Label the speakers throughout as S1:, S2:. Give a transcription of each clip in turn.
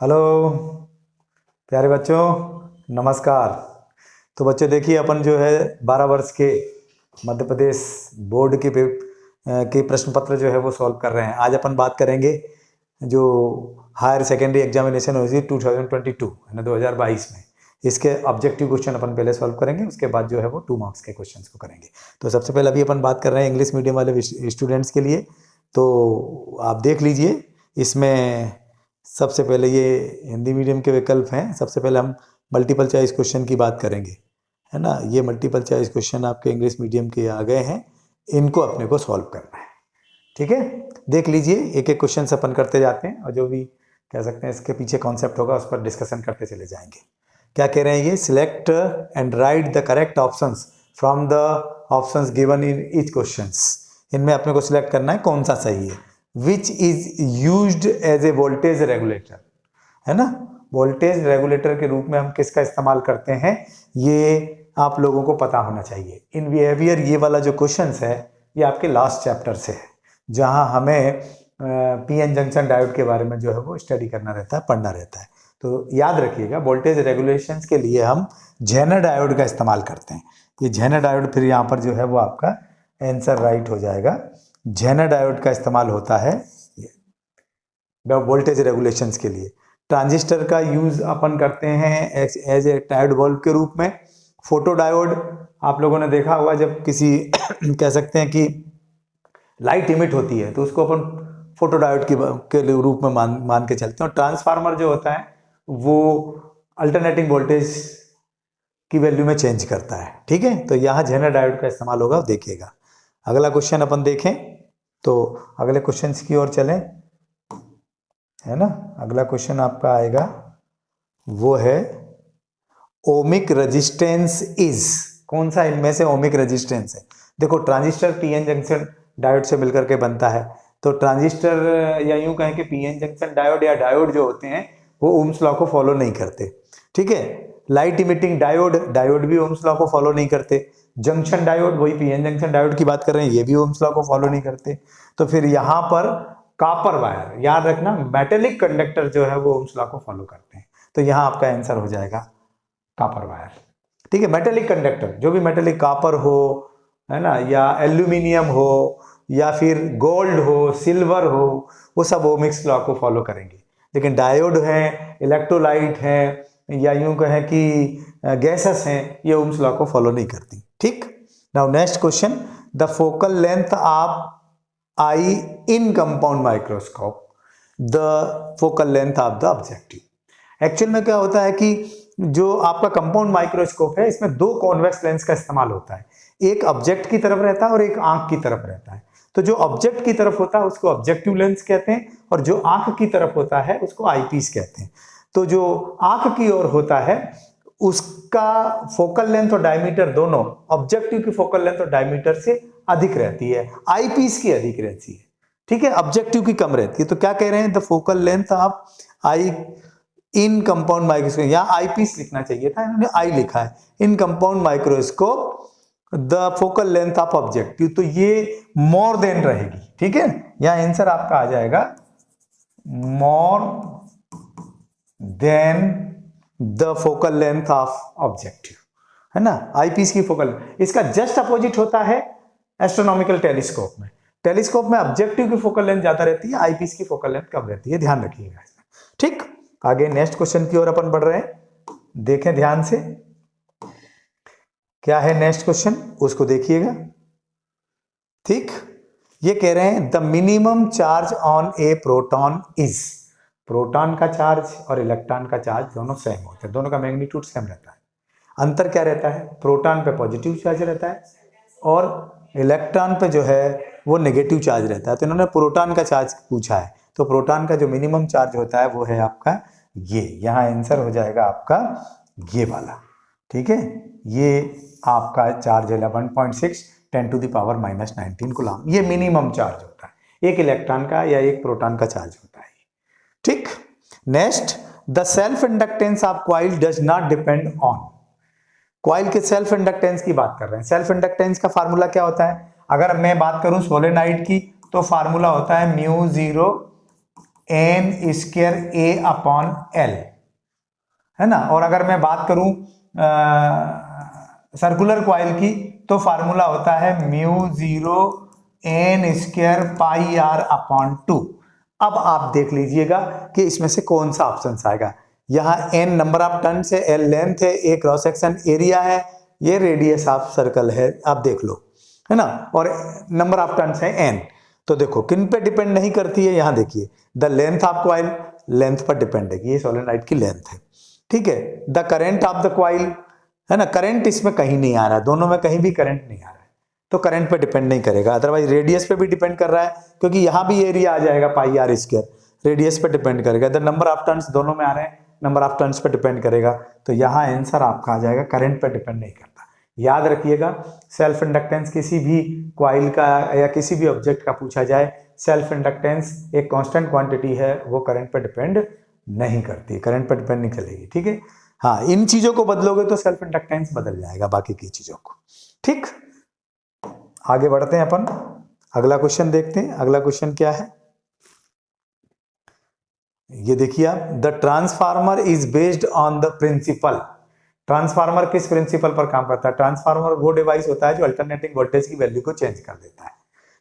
S1: Hello प्यारे बच्चों, नमस्कार। तो बच्चों देखिए, अपन जो है 12 वर्ष के मध्य प्रदेश बोर्ड के प्रश्न पत्र जो है वो सॉल्व कर रहे हैं। आज अपन बात करेंगे जो हायर सेकेंडरी एग्जामिनेशन हुई थी 2022 यानी 2022 में, इसके ऑब्जेक्टिव क्वेश्चन अपन पहले सॉल्व करेंगे, उसके बाद जो है वो 2 मार्क्स के क्वेश्चंस को करेंगे। तो सबसे पहले अभी अपन बात कर रहे हैं इंग्लिश मीडियम वाले स्टूडेंट्स के लिए। तो आप देख लीजिए, इसमें सबसे पहले ये हिंदी मीडियम के विकल्प हैं। सबसे पहले हम मल्टीपल चॉइस क्वेश्चन की बात करेंगे, है ना। ये मल्टीपल चॉइस क्वेश्चन आपके इंग्लिश मीडियम के आ गए हैं, इनको अपने को सॉल्व करना है। ठीक है, देख लीजिए, एक एक क्वेश्चन अपन करते जाते हैं और जो भी कह सकते हैं इसके पीछे कॉन्सेप्ट होगा उस पर डिस्कशन करते चले जाएंगे। क्या कह रहे हैं ये? Select and right the correct options from the options given in each questions. इनमें अपने को सिलेक्ट करना है कौन सा सही है। Which is used as a voltage regulator, है ना। वोल्टेज रेगुलेटर के रूप में हम किसका इस्तेमाल करते हैं, ये आप लोगों को पता होना चाहिए। इन बिहेवियर ये वाला जो क्वेश्चन है ये आपके लास्ट चैप्टर से है, जहां हमें पीएन जंक्शन डायोड के बारे में जो है वो स्टडी करना रहता है, पढ़ना रहता है। तो याद रखिएगा, वोल्टेज रेगुलेशंस के लिए हम जेनर डायोड का इस्तेमाल करते हैं। ये जेनर डायोड, फिर यहाँ पर जो है वो आपका आंसर राइट हो जाएगा। जेनर डायोड का इस्तेमाल होता है वोल्टेज रेगुलेशंस के लिए। ट्रांजिस्टर का यूज अपन करते हैं एज ए डायोड बल्ब के रूप में। फोटो डायोड आप लोगों ने देखा होगा, जब किसी कह सकते हैं कि लाइट इमिट होती है तो उसको अपन फोटो डायोड के रूप में मान के चलते हैं। और ट्रांसफार्मर जो होता है वो अल्टरनेटिंग वोल्टेज की वैल्यू में चेंज करता है। ठीक है, तो यहाँ जेनर डायोड का इस्तेमाल होगा, देखिएगा। अगला क्वेश्चन अपन देखें तो अगले क्वेश्चन की ओर चलें, है ना। अगला क्वेश्चन आपका आएगा वो है ओमिक रेजिस्टेंस इज। कौन सा इनमें से ओमिक रेजिस्टेंस है? देखो, ट्रांजिस्टर पीएन जंक्शन डायोड से मिलकर के बनता है। तो ट्रांजिस्टर या यूं कहें कि पीएन जंक्शन डायोड या डायोड जो होते हैं वो ओम्स लॉ को फॉलो नहीं करते। ठीक है, लाइट इमिटिंग डायोड भी ओम्स लॉ को फॉलो नहीं करते। जंक्शन डायोड, वही पीएन जंक्शन डायोड की बात कर रहे हैं, ये भी ओम्स लॉ को फॉलो नहीं करते। तो फिर यहां पर कॉपर वायर, याद रखना, मेटेलिक कंडक्टर जो है वो ओम्स लॉ को फॉलो करते हैं। तो यहां आपका आंसर हो जाएगा कॉपर वायर। ठीक है, मेटेलिक कंडक्टर, जो भी मेटेलिक, कॉपर हो, है ना, या एल्यूमिनियम हो, या फिर गोल्ड हो, सिल्वर हो, वो सब ओमिक्स लॉ को फॉलो करेंगे। लेकिन डायोड है, इलेक्ट्रोलाइट है, या यूं कहें कि गैसेस हैं, ये ओम्स लॉ को फॉलो नहीं करती। ठीक, now next question, the focal length of eye in compound microscope, the focal length of the objective. Actual में क्या होता है कि जो आपका कंपाउंड माइक्रोस्कोप है इसमें दो कॉन्वेक्स लेंस का इस्तेमाल होता है। एक ऑब्जेक्ट की तरफ रहता है और एक आंख की तरफ रहता है। तो जो ऑब्जेक्ट की तरफ होता है उसको ऑब्जेक्टिव लेंस कहते हैं, और जो आंख की तरफ होता है उसको आईपीस कहते हैं। तो जो आंख की ओर होता है उसका फोकल लेंथ और डायमीटर दोनों ऑब्जेक्टिव की फोकल लेंथ और डायमीटर से अधिक रहती है, आईपीस की अधिक रहती है। ठीक है, ऑब्जेक्टिव की कम रहती है। तो क्या कह रहे हैं, the focal length of eye in compound microscope, यहाँ आईपीस लिखना चाहिए था, इन्होंने आई लिखा है। In compound microscope the focal length of objective, तो ये मोर देन रहेगी। ठीक है, यहाँ आंसर आपका आ जाएगा more than the focal length of objective, है ना। आईपीस की फोकल, इसका जस्ट अपोजिट होता है एस्ट्रोनॉमिकल टेलीस्कोप में। टेलीस्कोप में ऑब्जेक्टिव की फोकल लेंथ ज्यादा रहती है, आईपीस की फोकल लेंथ कम रहती है, ध्यान रखिएगा। ठीक, आगे नेक्स्ट क्वेश्चन की ओर अपन बढ़ रहे हैं, देखें ध्यान से क्या है नेक्स्ट क्वेश्चन, उसको देखिएगा। ठीक, ये कह रहे हैं the minimum charge on A proton is. Proton का चार्ज और इलेक्ट्रॉन का चार्ज दोनों सेम होते हैं, दोनों का मैग्नीट्यूड सेम रहता है। अंतर क्या रहता है, प्रोटॉन पे पॉजिटिव चार्ज रहता है और इलेक्ट्रॉन पे जो है वो नेगेटिव चार्ज रहता है। तो इन्होंने प्रोटॉन का चार्ज पूछा है, तो प्रोटॉन का जो मिनिमम चार्ज होता है वो है आपका ये, यहाँ आंसर हो जाएगा आपका ये वाला। ठीक है, ये आपका चार्ज है 11.6 10⁻⁻19 कूलम, ये मिनिमम चार्ज होता है एक इलेक्ट्रॉन का या एक प्रोटॉन का चार्ज होता है। ठीक, next, the self inductance of coil does not depend on. Coil के सेल्फ इंडक्टेंस की बात कर रहे हैं। सेल्फ इंडक्टेंस का फार्मूला क्या होता है? अगर मैं बात करूं सोलेनोइड की तो फार्मूला होता है म्यू 0 एन स्क्वायर ए अपॉन एल, है ना। और अगर मैं बात करूं सर्कुलर कॉइल की तो फार्मूला होता है mu zero N square pi R upon 2। अब आप देख लीजिएगा कि इसमें से कौन सा ऑप्शन आएगा। यहाँ एन नंबर ऑफ टर्न है, एल लेंथ है, ए क्रॉस सेक्शन एरिया है, ये रेडियस ऑफ सर्कल है, आप देख लो, है ना। और नंबर ऑफ टर्न्स है एन। तो देखो किन पे डिपेंड नहीं करती है, यहाँ देखिए the length of coil, length पर डिपेंड है, ये सोलेनोइड की लेंथ है, ठीक है। The current of the coil, है ना, करंट इसमें कहीं नहीं आ रहा है, दोनों में कहीं भी करंट नहीं आ रहा है, तो करंट पे डिपेंड नहीं करेगा। अदरवाइज रेडियस पे भी डिपेंड कर रहा है, क्योंकि यहाँ भी एरिया आ जाएगा पाई आर स्क्वायर, रेडियस पे डिपेंड करेगा। द नंबर ऑफ टर्न्स दोनों में आ रहे हैं, नंबर ऑफ टर्न्स पे डिपेंड करेगा। तो यहाँ आंसर आपका आ जाएगा, करंट पे डिपेंड नहीं करता। याद रखिएगा, सेल्फ इंडक्टेंस किसी भी कॉइल का या किसी भी ऑब्जेक्ट का पूछा जाए, सेल्फ इंडक्टेंस एक कांस्टेंट क्वांटिटी है, वो करंट पे डिपेंड नहीं करती, करंट पे डिपेंड नहीं करेगी, ठीक है। हाँ, इन चीजों को बदलोगे तो सेल्फ इंडक्टेंस बदल जाएगा बाकी की चीजों को, ठीक। आगे बढ़ते हैं अपन, अगला क्वेश्चन देखते हैं। अगला क्वेश्चन क्या है, ये देखिए आप, the transformer is based on the principle. Transformer किस प्रिंसिपल पर काम करता है? ट्रांसफार्मर वो डिवाइस होता है जो अल्टरनेटिंग वोल्टेज की वैल्यू को चेंज कर देता है,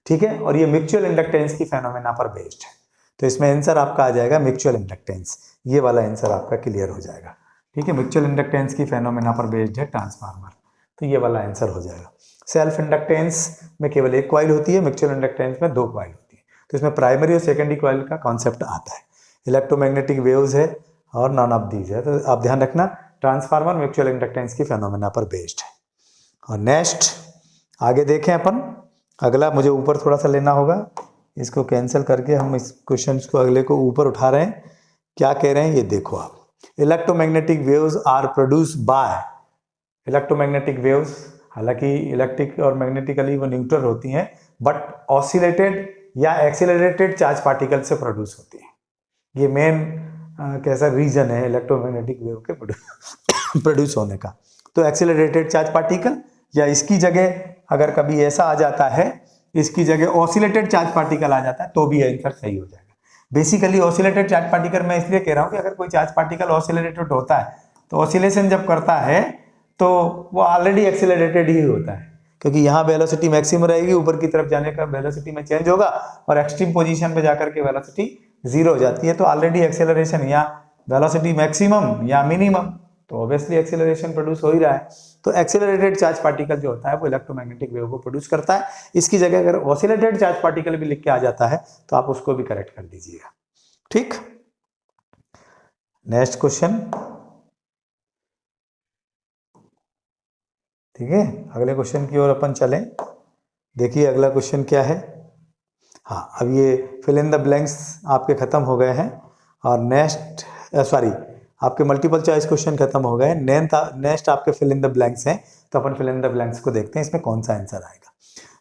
S1: ठीक है। और ये म्यूचुअल इंडक्टेंस की फेनोमेना पर बेस्ड है। तो इसमें आंसर आपका आ जाएगा म्यूचुअल इंडक्टेंस, ये वाला आंसर आपका क्लियर हो जाएगा, ठीक है। म्यूचुअल इंडक्टेंस की फेनोमेना पर बेस्ड है ट्रांसफार्मर, तो ये वाला आंसर हो जाएगा। सेल्फ इंडक्टेंस में केवल एक कॉइल होती है, म्यूचुअल इंडक्टेंस में 2 कॉइल होती है। तो इसमें प्राइमरी और सेकेंडरी कॉइल का कॉन्सेप्ट आता है। इलेक्ट्रोमैग्नेटिक वेव्स है और नॉन ऑफ दीज है, तो आप ध्यान रखना ट्रांसफार्मर म्यूचुअल इंडक्टेंस की फेनोमेना पर बेस्ड है। और नेक्स्ट आगे देखें अपन, अगला मुझे ऊपर थोड़ा सा लेना होगा, इसको कैंसिल करके हम इस क्वेश्चन को अगले को ऊपर उठा रहे हैं। क्या कह रहे हैं ये देखो आप, electromagnetic waves are produced by, electromagnetic waves हालांकि इलेक्ट्रिक और मैग्नेटिकली वो न्यूट्रल होती हैं, बट ऑसिलेटेड या एक्सीलरेटेड चार्ज पार्टिकल से प्रोड्यूस होती हैं। ये मेन कैसा रीजन है इलेक्ट्रोमैग्नेटिक वेव के प्रोड्यूस होने का। तो एक्सीलरेटेड चार्ज पार्टिकल, या इसकी जगह अगर कभी ऐसा आ जाता है, इसकी जगह ऑसिलेटेड चार्ज पार्टिकल आ जाता है, तो भी आंसर सही हो जाएगा। बेसिकली ऑसिलेटेड चार्ज पार्टिकल मैं इसलिए कह रहा हूँ कि अगर कोई चार्ज पार्टिकल ऑसिलेटेड होता है तो ऑसिलेशन जब करता है तो वो ऑलरेडी एक्सीलरेटेड ही होता है, क्योंकि यहाँ वेलोसिटी मैक्सिमम रहेगी, ऊपर की तरफ जाने का वेलोसिटी में चेंज होगा और एक्सट्रीम पोजीशन पे जाकर के वेलोसिटी 0 हो जाती है। तो ऑलरेडी एक्सेलरेशन या वेलोसिटी मैक्सिमम या मिनिमम, तो ऑब्वियसली एक्सेलरेशन प्रोड्यूस हो ही रहा है। तो एक्सेलरेटेड चार्ज पार्टिकल जो होता है वो इलेक्ट्रोमैग्नेटिक वेव को प्रोड्यूस करता है। इसकी जगह अगर ऑसिलेटेड चार्ज पार्टिकल भी लिख के आ जाता है तो आप उसको भी करेक्ट कर दीजिएगा, ठीक। नेक्स्ट क्वेश्चन, ठीक है, अगले क्वेश्चन की ओर अपन चलें। देखिए अगला क्वेश्चन क्या है। हाँ, अब ये फिल इन द ब्लैंक्स आपके खत्म हो गए हैं और नेक्स्ट आपके मल्टीपल चॉइस क्वेश्चन खत्म हो गए। नेक्स्ट आपके फिल इन द ब्लैंक्स हैं, तो अपन फिल इन द ब्लैंक्स को देखते हैं, इसमें कौन सा आंसर आएगा।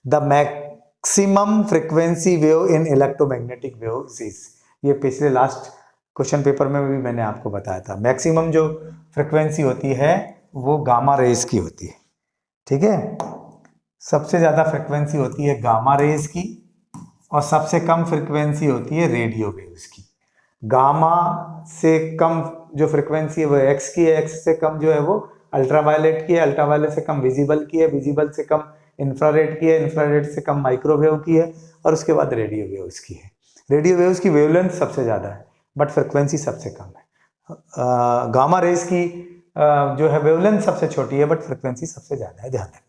S1: The maximum frequency wave in electromagnetic wave is, ये पिछले लास्ट क्वेश्चन पेपर में भी मैंने आपको बताया था। मैक्सिमम जो फ्रिक्वेंसी होती है वो गामा रेज की होती है, ठीक है। सबसे ज्यादा फ्रिक्वेंसी होती है गामा रेज की और सबसे कम फ्रिक्वेंसी होती है रेडियो वेव्स की। गामा से कम जो फ्रिक्वेंसी है वो एक्स की है, एक्स से कम जो है वो अल्ट्रावायलेट की है, अल्ट्रावायलेट से कम विजिबल की है, विजिबल से कम इंफ्रारेड की है, इंफ्रारेड से कम माइक्रोवेव की है, और उसके बाद रेडियो वेव्स की है। रेडियो वेव्स की वेवलेंथ सबसे ज़्यादा है बट फ्रिक्वेंसी सबसे कम है। गामा रेज की जो है वेवलेंथ सबसे छोटी है बट फ्रिक्वेंसी सबसे ज़्यादा है, ध्यान रखना।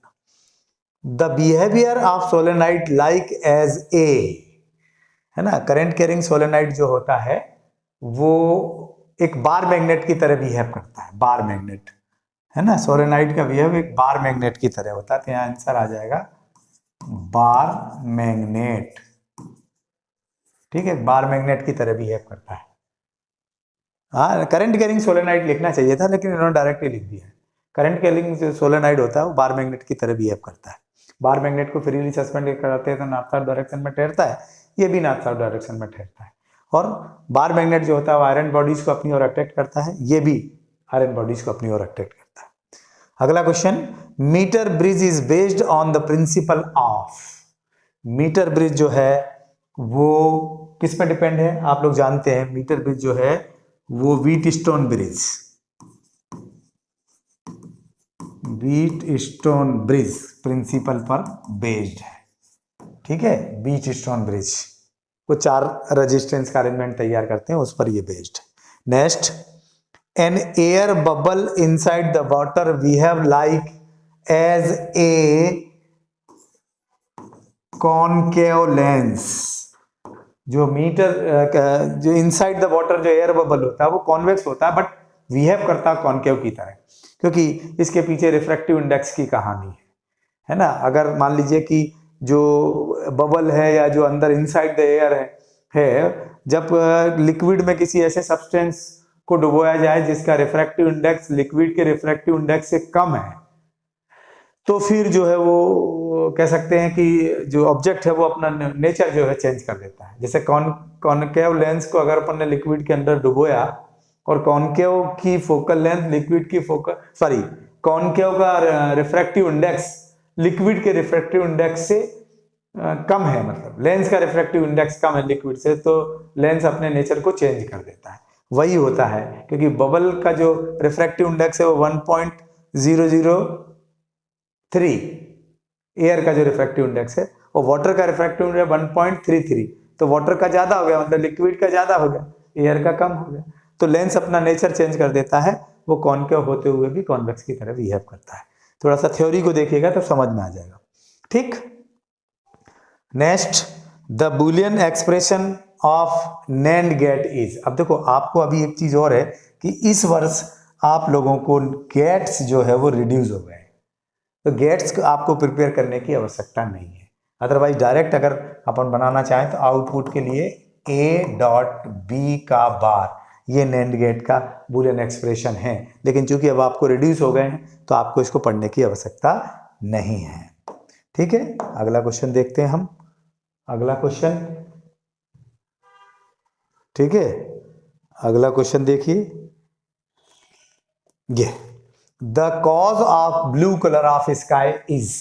S1: The behaviour of solenoid like as a, है ना, करंट कैरिंग सोलेनाइड जो होता है वो एक बार मैग्नेट की तरह बिहेव करता है, बार मैग्नेट, है ना। सोलेनाइड का बिहेव एक बार मैग्नेट की तरह होता है, तो यहाँ आंसर आ जाएगा बार मैग्नेट, ठीक है, बार मैग्नेट की तरह बिहेव करता है। हाँ, करंट कैरिंग सोलेनाइड लिखना चाहिए था लेकिन इन्होंने डायरेक्टली लिख दिया है। करंट कैरिंग जो सोलेनाइड होता है वो बार मैग्नेट की तरह बिहेव करता है। बार मैग्नेट को फ्रीली सस्पेंड कराते हैं तो नॉर्थ साउथ डायरेक्शन में ठहरता है, ये भी नॉर्थ साउथ डायरेक्शन में ठहरता है। और बार मैग्नेट जो होता है वो आयरन बॉडीज को अपनी ओर अट्रैक्ट करता है, ये भी आयरन बॉडीज को अपनी ओर अट्रैक्ट करता है। अगला question, meter bridge is based on the principle of, meter bridge जो है वो किस पे डिपेंड है? आप लोग जानते हैं मीटर ब्रिज जो है वो व्हीटस्टोन ब्रिज प्रिंसिपल पर बेस्ड है। ठीक है, व्हीटस्टोन ब्रिज वो 4 रेजिस्टेंस का अरेंजमेंट तैयार करते हैं, उस पर ये बेस्ड है। Next, an air bubble inside the water we have like as a concave lens. जो मीटर जो इनसाइड द वाटर जो एयर बबल होता है वो कॉन्वेक्स होता है, बट बिहेव करता है कॉनकेव की तरह, क्योंकि इसके पीछे रिफ्रैक्टिव इंडेक्स की कहानी है ना। अगर मान लीजिए कि जो बबल है या जो अंदर इनसाइड द एयर है जब लिक्विड में किसी ऐसे सब्सटेंस को डुबोया जाए जिसका रिफ्रैक्टिव इंडेक्स लिक्विड के रिफ्रैक्टिव इंडेक्स से कम है, तो फिर जो है वो कह सकते हैं कि जो ऑब्जेक्ट है वो अपना नेचर जो है चेंज कर देता है। जैसे कॉनकेव लेंस को अगर अपन ने लिक्विड के अंदर डुबोया और कॉनकेव की फोकल लेंथ लिक्विड की कॉनकेव का रिफ्रैक्टिव इंडेक्स लिक्विड के रिफ्रैक्टिव इंडेक्स से कम है, मतलब लेंस का रिफ्रैक्टिव इंडेक्स कम है लिक्विड से, तो लेंस अपने नेचर को चेंज कर देता है। वही होता है, क्योंकि बबल का जो रिफ्रैक्टिव इंडेक्स है वो 1.003 एयर का जो रिफ्रैक्टिव इंडेक्स है, और वाटर का रिफ्रैक्टिव इंडेक्स 1.33, तो वाटर का ज्यादा हो गया, मतलब लिक्विड का ज्यादा हो गया, एयर का कम हो गया। तो लेंस अपना नेचर चेंज कर देता है, वो कॉनकेव होते हुए भी कॉन्वेक्स की तरह बिहेव करता है। थोड़ा सा थ्योरी को देखिएगा तो समझ में आ जाएगा। ठीक, next, the boolean expression of NAND gate is. अब देखो आपको अभी एक चीज और है कि इस वर्ष आप लोगों को गेट्स जो है वो रिड्यूस हो गए, तो गेट्स को आपको प्रिपेयर करने की आवश्यकता नहीं है। अदरवाइज डायरेक्ट अगर अपन बनाना चाहें तो आउटपुट के लिए a.b का बार ये नैंड गेट का बुलियन एक्सप्रेशन है, लेकिन चूंकि अब आपको रिड्यूस हो गए हैं तो आपको इसको पढ़ने की आवश्यकता नहीं है। ठीक है, अगला क्वेश्चन देखते हैं हम। अगला क्वेश्चन, ठीक है, अगला क्वेश्चन देखिए, ये the cause of blue colour of sky is.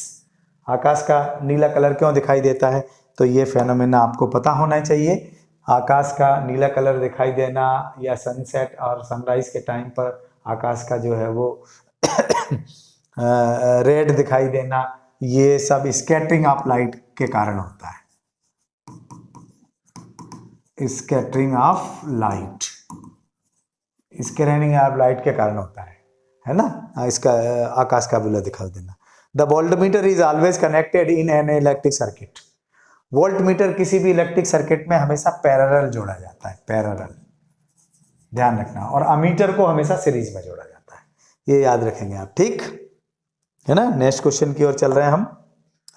S1: आकाश का नीला कलर क्यों दिखाई देता है? तो ये फेनोमेना आपको पता होना चाहिए। आकाश का नीला कलर दिखाई देना या सनसेट और सनराइज के टाइम पर आकाश का जो है वो रेड दिखाई देना, ये सब स्कैटरिंग ऑफ लाइट के कारण होता है। Scattering of light, scattering of light के कारण होता है ना, इसका आकाश का बुला दिखाई देना। The voltmeter is always connected in an electric circuit. Voltmeter किसी भी इलेक्ट्रिक सर्किट में हमेशा पैरेलल जोड़ा जाता है, पैरेलल, ध्यान रखना, और अमीटर को हमेशा सीरीज में जोड़ा जाता है, ये याद रखेंगे आप। ठीक है ना। नेक्स्ट क्वेश्चन की ओर चल रहे हैं हम।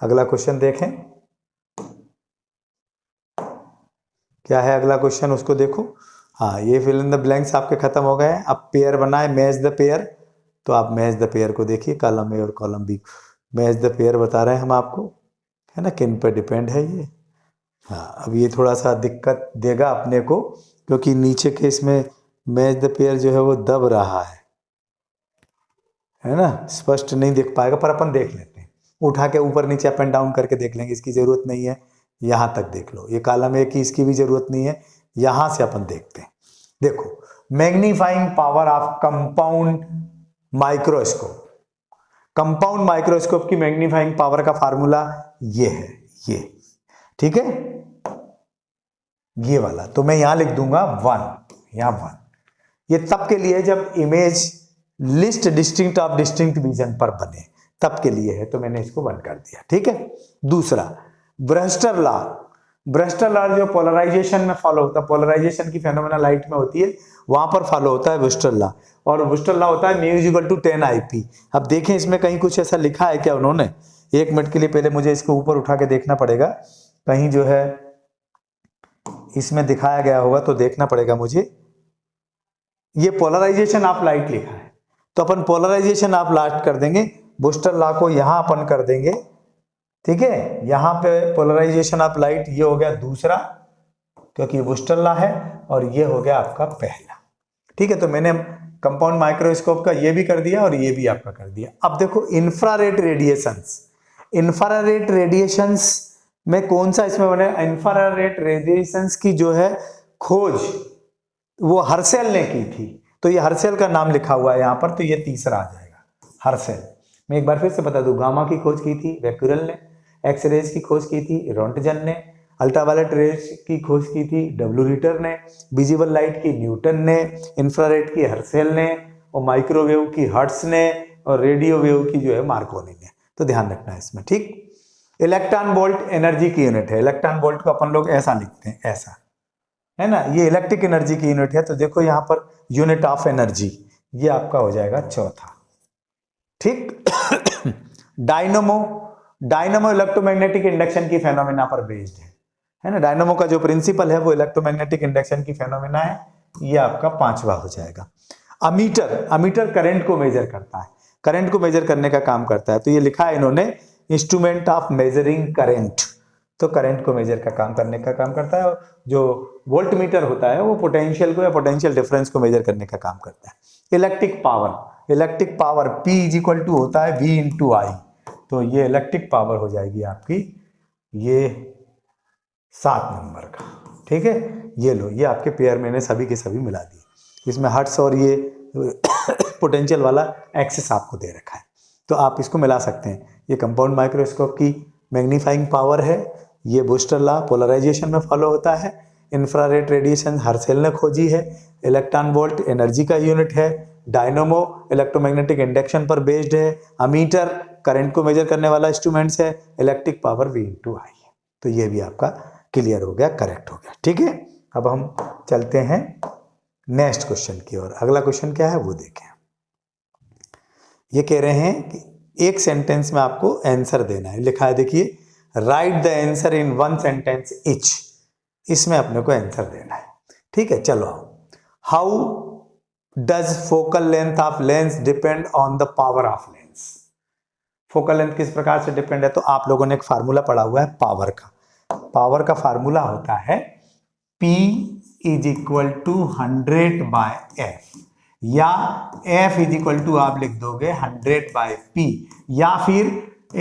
S1: अगला क्वेश्चन देखें, क्या है अगला क्वेश्चन, उसको देखो। हाँ, ये फिल इन द ब्लैंक्स आपके खत्म हो गए हैं। अब पेयर बनाए, मैच द पेयर, तो आप मैच द पेयर को देखिए, कॉलम ए और column B. Match the pair बता रहे हैं हम आपको, है ना, किन पर डिपेंड है ये। हाँ, अब ये थोड़ा सा दिक्कत देगा अपने को, क्योंकि नीचे के इसमें मैच द पेयर जो है वो दब रहा है ना, स्पष्ट नहीं देख पाएगा, पर अपन देख लेते हैं, उठा के ऊपर नीचे अप एंड डाउन करके देख लेंगे, इसकी जरूरत नहीं है, यहाँ तक देख लो। ये कॉलम ए की इसकी भी जरूरत नहीं है, यहाँ से अपन देखते हैं। देखो, magnifying power of compound microscope. Compound microscope की मैग्नीफाइंग पावर का फार्मूला ये है, ये, ठीक है, ये वाला। तो मैं यहां लिख दूंगा 1, यहां 1। ये तब के लिए जब image list distinct of distinct vision पर बने, तब के लिए है, तो मैंने इसको 1 कर दिया। ठीक है। दूसरा, ब्रस्टर लॉ। ब्रस्टर लॉ जो पोलराइजेशन में फॉलो होता है, पोलराइजेशन की फेनोमेना लाइट में होती है, वहां पर फॉलो होता है ब्रस्टर लॉ, और ब्रस्टर लॉ होता है μ = 10 IP। अब देखें इसमें कहीं कुछ ऐसा लिखा है क्या उन्होंने? एक मिनट के लिए पहले मुझे इसको ऊपर उठा के देखना पड़ेगा, कहीं जो है इसमें दिखाया गया होगा तो देखना पड़ेगा मुझे। ये पोलराइजेशन ऑफ लाइट लिखा है, तो अपन पोलराइजेशन ऑफ लाइट कर देंगे, ब्रस्टर लॉ को यहां अपन कर देंगे। ठीक है, यहां पे पोलराइजेशन ऑफ लाइट ये हो गया दूसरा, क्योंकि ब्रस्टर लॉ है, और ये हो गया आपका पहला। ठीक है, तो मैंने कंपाउंड माइक्रोस्कोप का ये भी कर दिया और ये भी आपका कर दिया। अब देखो इंफ्रारेड रेडिएशंस, इंफ्रारेड रेडिएशंस में कौन सा इसमें बने, इंफ्रारेड रेडिएशंस की जो है खोज वो हर्सेल ने की थी, तो ये हर्सेल का नाम लिखा हुआ है यहाँ पर, तो ये तीसरा आ जाएगा हर्सेल। मैं एक बार फिर से बता दूं, गामा की खोज की थी बेक्यूरेल ने, एक्स रेज की खोज की थी रोंटजन ने, अल्ट्रावायलेट रेज की खोज की थी डब्ल्यू रिटर ने, विजिबल लाइट की न्यूटन ने, इंफ्रारेड की हर्सेल ने, और माइक्रोवेव की हर्ट्ज ने, और रेडियो वेव की जो है मार्कोनी ने। तो ध्यान रखना है इसमें, ठीक। इलेक्ट्रॉन वोल्ट एनर्जी की यूनिट है, इलेक्ट्रॉन वोल्ट को अपन लोग ऐसा लिखते हैं, ऐसा है ना, ये इलेक्ट्रिक एनर्जी की यूनिट है, तो देखो यहाँ पर यूनिट ऑफ एनर्जी, ये आपका हो जाएगा चौथा, ठीक। डायनमो, डायनमो इलेक्ट्रोमैग्नेटिक इंडक्शन की फेनोमेना पर बेस्ड है ना, डायनमो का जो प्रिंसिपल है वो इलेक्ट्रोमैग्नेटिक इंडक्शन की फेनोमेना है, ये आपका पांचवा हो जाएगा। अमीटर, अमीटर करंट को मेजर करता है, करंट को मेजर करने का काम करता है, तो ये लिखा है इन्होंने इंस्ट्रूमेंट ऑफ मेजरिंग करंट, तो करंट को मेजर का काम करने का काम करता है। और जो वोल्ट मीटर होता है वो पोटेंशियल को या पोटेंशियल डिफरेंस को मेजर करने का काम करता है। Electric power, electric power P is equal to होता है V इंटू आई, तो ये इलेक्ट्रिक पावर हो जाएगी आपकी ये 7 नंबर का, ठीक है। ये लो, ये आपके पेयर मैंने सभी के सभी मिला दिए, इसमें हर्ट्स और ये पोटेंशियल वाला एक्सिस आपको दे रखा है, तो आप इसको मिला सकते हैं। ये कंपाउंड माइक्रोस्कोप की मैग्नीफाइंग पावर है, ये बूस्टर लॉ पोलराइजेशन में फॉलो होता है, इंफ्रारेड रेडिएशन हर्सेल ने खोजी है, इलेक्ट्रॉन वोल्ट एनर्जी का यूनिट है, डायनमो इलेक्ट्रोमैग्नेटिक इंडक्शन पर बेस्ड है, अमीटर करंट को मेजर करने वाला इंस्ट्रूमेंट्स है, इलेक्ट्रिक पावर V इंटू आई है। तो ये भी आपका क्लियर हो गया, करेक्ट हो गया, ठीक है। अब हम चलते हैं नेक्स्ट क्वेश्चन की ओर। अगला क्वेश्चन क्या है वो देखें। ये कह रहे हैं कि एक सेंटेंस में आपको आंसर देना है, लिखा है देखिए, right the answer in 1 sentence etch, इसमें अपने को आंसर देना है, ठीक है। चलो, how does focal length of lens depend on the power of lens, focal length किस प्रकार से डिपेंड है, तो आप लोगों ने एक फार्मूला पढ़ा हुआ है पावर का, पावर का फार्मूला होता है P is equal to 100/F, या F इज इक्वल टू आप लिख दोगे 100/P, या फिर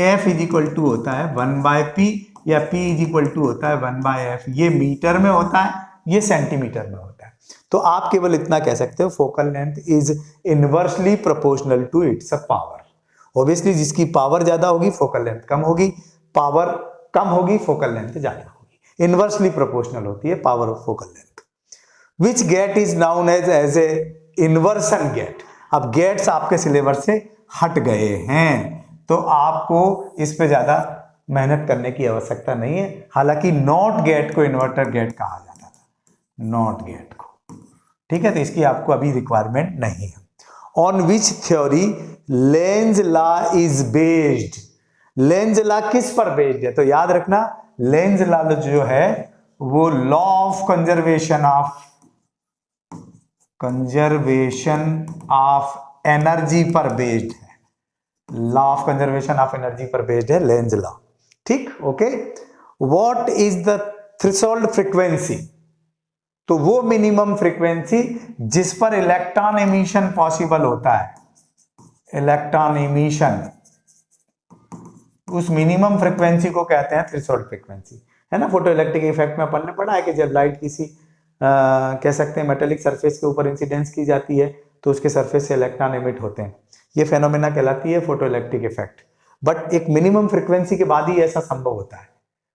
S1: F इज इक्वल टू होता है 1/P, या P इज इक्वल टू होता है 1/F। ये मीटर में होता है, ये सेंटीमीटर में होता है। तो आप केवल इतना कह सकते हो, focal length is inversely proportional to its power. Obviously जिसकी पावर ज्यादा होगी फोकल लेंथ कम होगी, पावर कम होगी फोकल लेंथ ज्यादा होगी, इनवर्सली प्रोपोर्शनल होती है power of focal length. Which gate is known as a inversion gate. अब गेट्स आपके सिलेबस से हट गए हैं, तो आपको इस पे ज्यादा मेहनत करने की आवश्यकता नहीं है। हालांकि नॉट गेट को इन्वर्टर गेट कहा जाता था, नॉट गेट को, ठीक है, तो इसकी आपको अभी रिक्वायरमेंट नहीं है। On which theory Lenz law is based, Lenz law किस पर बेस्ड है, तो याद रखना लेंज लॉ जो है वो law of conservation of energy पर बेस्ड है, law of conservation of energy पर बेस्ड है लेंज लॉ, ठीक, okay. What is the threshold frequency, तो वो मिनिमम फ्रीक्वेंसी जिस पर इलेक्ट्रॉन एमिशन पॉसिबल होता है, इलेक्ट्रॉन एमिशन, उस मिनिमम फ्रीक्वेंसी को कहते हैं थ्रेशोल्ड फ्रीक्वेंसी, है ना। फोटो इलेक्ट्रिक इफेक्ट में अपन ने पढ़ा है कि जब लाइट किसी कह सकते हैं मेटेलिक सरफेस के ऊपर इंसिडेंस की जाती है तो उसके सरफेस से इलेक्ट्रॉन एमिट होते हैं, ये फेनोमेना कहलाती है फोटो इलेक्ट्रिक इफेक्ट। बट एक मिनिमम फ्रीक्वेंसी के बाद ही ऐसा संभव होता है,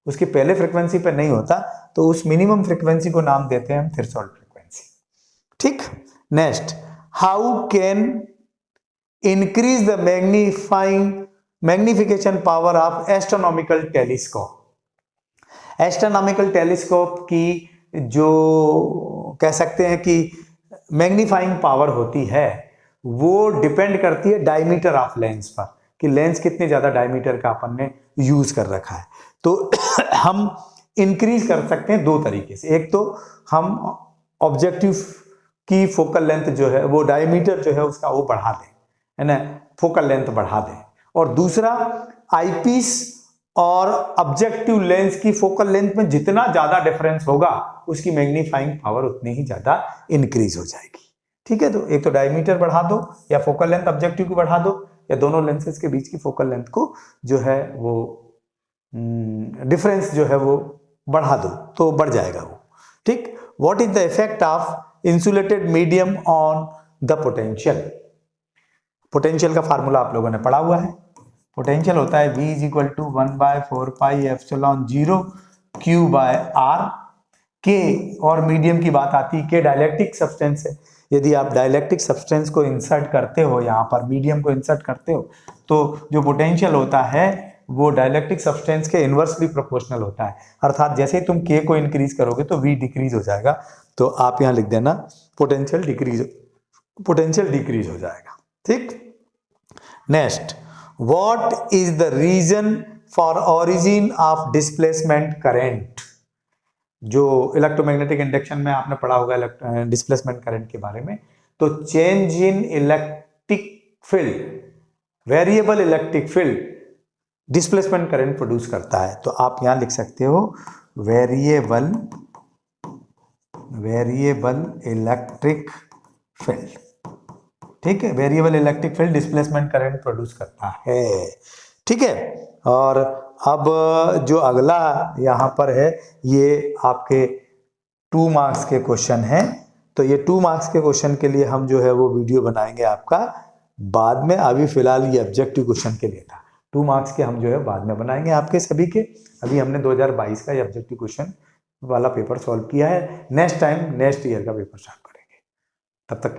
S1: उसकी पहले फ्रीक्वेंसी पे नहीं होता, तो उस मिनिमम फ्रीक्वेंसी को नाम देते हैं हम थ्रेशोल्ड फ्रीक्वेंसी, ठीक। Next, how can increase the magnification power of astronomical telescope. Astronomical telescope की जो कह सकते हैं कि मैग्नीफाइंग पावर होती है वो डिपेंड करती है डायमीटर ऑफ लेंस पर, कि लेंस कितने ज्यादा डायमीटर का अपन ने यूज कर रखा है। तो हम इंक्रीज कर सकते हैं दो तरीके से, एक तो हम ऑब्जेक्टिव की फोकल लेंथ जो है वो डायमीटर जो है उसका वो बढ़ा दें, है ना, फोकल लेंथ बढ़ा दें, और दूसरा आईपीस और ऑब्जेक्टिव लेंस की फोकल लेंथ में जितना ज्यादा डिफरेंस होगा उसकी मैग्नीफाइंग पावर उतनी ही ज्यादा इंक्रीज हो जाएगी, ठीक है। तो एक तो डायमीटर बढ़ा दो या फोकल लेंथ ऑब्जेक्टिव की बढ़ा दो, या दोनों लेंसेज के बीच की फोकल लेंथ को जो है वो डिफरेंस जो है वो बढ़ा दो तो बढ़ जाएगा वो, ठीक। What is the effect of insulated medium on the potential? Potential का फार्मूला आप लोगों ने पढ़ा हुआ है। पोटेंशियल होता है V is equal to 1/4πε0 Q/R। के और मीडियम की बात आती है, के डाइलेक्ट्रिक सब्सटेंस है। यदि आप डाइलेक्ट्रिक सब्सटेंस को इंसर्ट करते हो, यहाँ पर मीडियम को इंसर्ट करते हो, तो जो पोटेंशियल होता है वो डाइलेक्ट्रिक सब्सटेंस के इनवर्सली प्रोपोर्शनल होता है। अर्थात जैसे ही तुम के को इंक्रीज करोगे तो V डिक्रीज हो जाएगा। तो आप यहाँ लिख देना पोटेंशियल डिक्रीज हो जाएगा, ठीक। Next, what is the reason for origin of displacement current? जो इलेक्ट्रोमैग्नेटिक इंडक्शन में आपने पढ़ा होगा डिस्प्लेसमेंट करंट के बारे में। तो change in electric field, variable electric field displacement current produce करता है। तो आप यहां लिख सकते हो वेरिएबल इलेक्ट्रिक फील्ड, ठीक है। Variable electric field displacement current produce करता है, ठीक है। और अब जो अगला यहाँ पर है ये आपके 2 मार्क्स के क्वेश्चन हैं। तो ये 2 मार्क्स के क्वेश्चन के लिए हम जो है वो वीडियो बनाएंगे आपका बाद में। अभी फिलहाल ये ऑब्जेक्टिव क्वेश्चन के लिए था। 2 मार्क्स के हम जो है बाद में बनाएंगे आपके सभी के। अभी हमने 2022 का ये ऑब्जेक्टिव क्वेश्चन वाला पेपर सॉल्व किया है। नेक्स्ट टाइम नेक्स्ट ईयर का पेपर सॉल्व करेंगे। तब तक